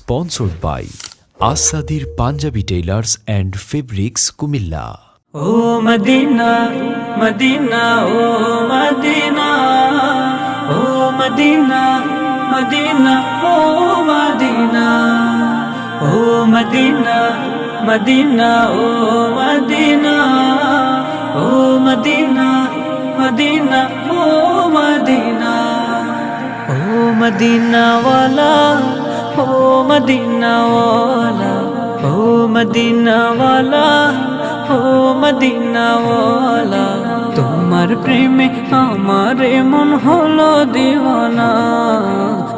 sponsored by Asadir Punjabi Tailors and Fabrics Kumilla. O Madina, Madina, O Madina, O Madina, Madina, O Madina, O Madina, Madina, O Madina, O Madina, Madina, O Madina, O Madina wala, O Madina wala, O Madina wala, O Madina wala, তোমার প্রেমে আমারে মন হলো দিওয়ানা,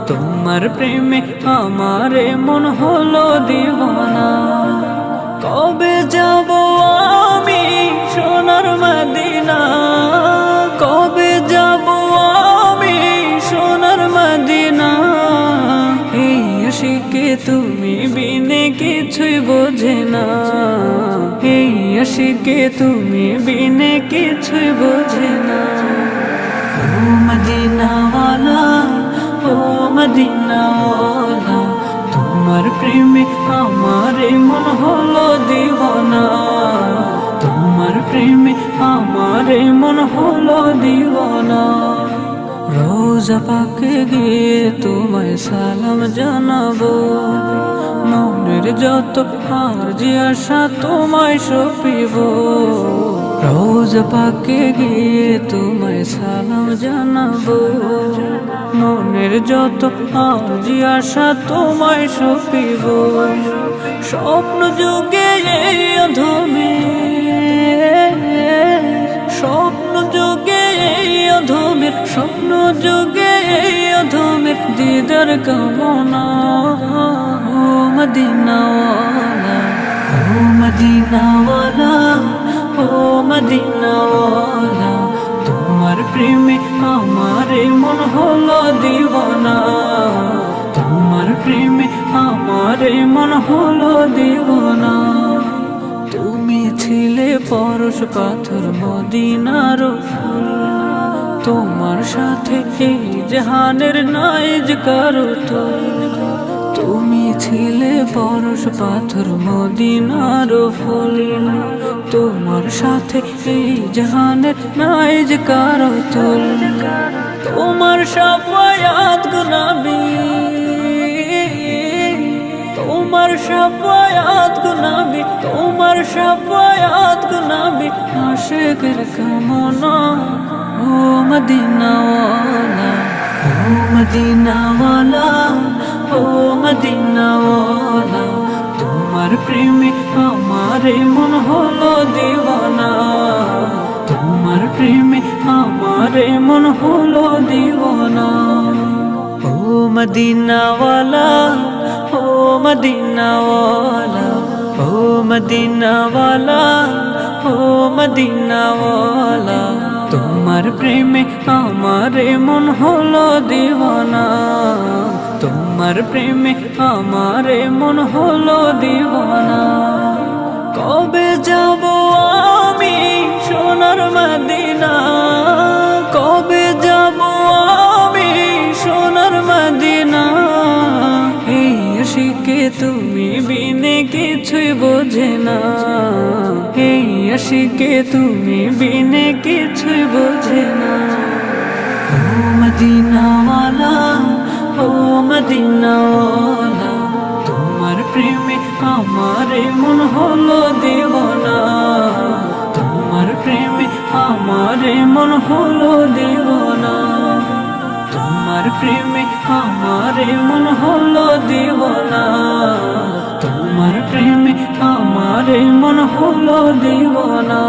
তোমার প্রেমে আমারে মন হলো দিওয়ানা। কবে যাব আমি সোনার মদিনা, কবে যাব আমি সোনার মদিনা। এই আশিকে তুমি বিনে কিছুই বোঝে না, এই আশিকে তুমি বিনে কিছুই বোঝে না। ও মদিনা ওয়ালা, ও মদিনা ওয়ালা, তোমার প্রেমে আমারে মন হলো দিওয়ানা, তোমার প্রেমে আমারে মন হলো দিওয়ানা। রোজা পাকে গিয়ে তোমায় সালাম জানাবো, মনের যত আরজি আশা তোমায় সপিব। রোজা পাকে গিয়ে তোমায় সালাম জানাবো, মনের যত আরজি আশা তোমায় সপিব। স্বপ্ন যুগে এই অধমে, স্বপ্ন যুগে এই অধমের, স্বপ্ন যুগে এই অধমের দিদার কামনা। ও মদিনা ওয়ালা, ও মদিনা ওয়ালা, ও মদিনা ওয়ালা, তোমার প্রেমে আমারে মন হলো দিওয়ানা, তোমার প্রেমে আমারে মন হলো দিওয়ানা। তুমি ছিলে পরশ পাথর মদিনার ফুল, তোমার সাথে এই জাহানের নাই যে কারো তুল। তুমি ছিলে পরশ পাথর মদিনার ফুল, তোমার সাথে এই জাহানের নাই যে কারো তুল। তোমার শাফায়াত গুনাবি, তোমার শাফায়াত গুনাবি, তোমার শাফায়াত গুনাবি, আশিকের কামনা। ও মদিনা ওয়ালা, ও মদিনা ওয়ালা, ও মদিনা ওয়ালা, তোমার প্রেমে আমারে মন হলো দিওয়ানা, তোমার প্রেমে আমারে মন হলো দিওয়ানা। ও মদিনা ওয়ালা, ও মদিনা ওয়ালা, ও মদিনা ওয়ালা, ও মদিনা ওয়ালা, তোমার প্রেমে আমারে মন হলো দিওয়ানা, তোমার প্রেমে আমারে মন হলো দিওয়ানা। কবে যাব আমি সোনার মদিনা, কবে যাব আমি সোনার মদিনা। এই আশিকে তুমি বিনে কিছুই বোঝে না, এই আশিকে তুমি বিনে কিছুই বোঝে না। ও মদিনা ওয়ালা, ও মদিনা ওয়ালা, তোমার প্রেমে আমারে মন হলো দিওয়ানা, তোমার প্রেমে আমারে মন হলো দিওয়ানা, তোমার প্রেমে আমারে মন হলো দিওয়ানা, তোমার প্রেমে আমারে মন হলো দিওয়ানা।